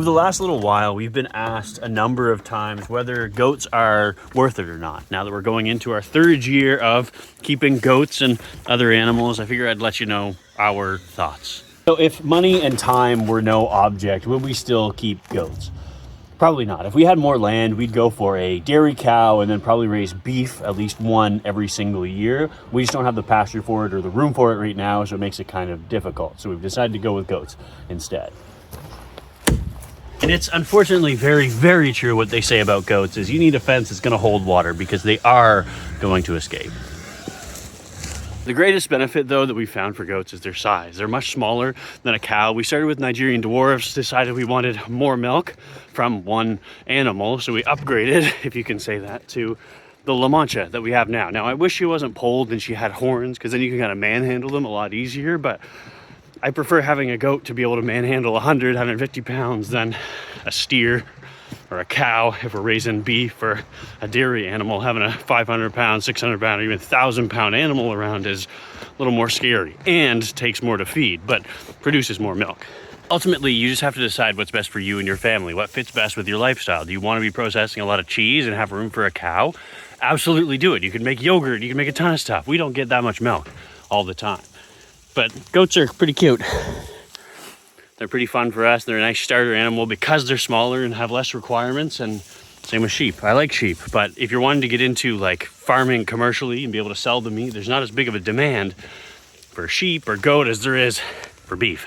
Over the last little while, we've been asked a number of times whether goats are worth it or not. Now that we're going into our 3rd year of keeping goats and other animals, I figure I'd let you know our thoughts. So if money and time were no object, would we still keep goats? Probably not. If we had more land, we'd go for a dairy cow and then probably raise beef, at least one every single year. We just don't have the pasture for it or the room for it right now, so it makes it kind of difficult. So we've decided to go with goats instead. And it's unfortunately very, very true what they say about goats is you need a fence that's going to hold water because they are going to escape. The greatest benefit, though, that we found for goats is their size. They're much smaller than a cow. We started with Nigerian dwarfs, decided we wanted more milk from one animal, so we upgraded, if you can say that, to the La Mancha that we have now. Now, I wish she wasn't polled and she had horns, because then you can kind of manhandle them a lot easier, but I prefer having a goat to be able to manhandle 100, 150 pounds than a steer or a cow if we're raising beef, or a dairy animal. Having a 500 pound, 600 pound, or even 1,000 pound animal around is a little more scary and takes more to feed, but produces more milk. Ultimately, you just have to decide what's best for you and your family, what fits best with your lifestyle. Do you want to be processing a lot of cheese and have room for a cow? Absolutely do it. You can make yogurt, you can make a ton of stuff. We don't get that much milk all the time. But goats are pretty cute. They're pretty fun for us. They're a nice starter animal because they're smaller and have less requirements, and same with sheep. I like sheep, but if you're wanting to get into like farming commercially and be able to sell the meat, there's not as big of a demand for sheep or goat as there is for beef.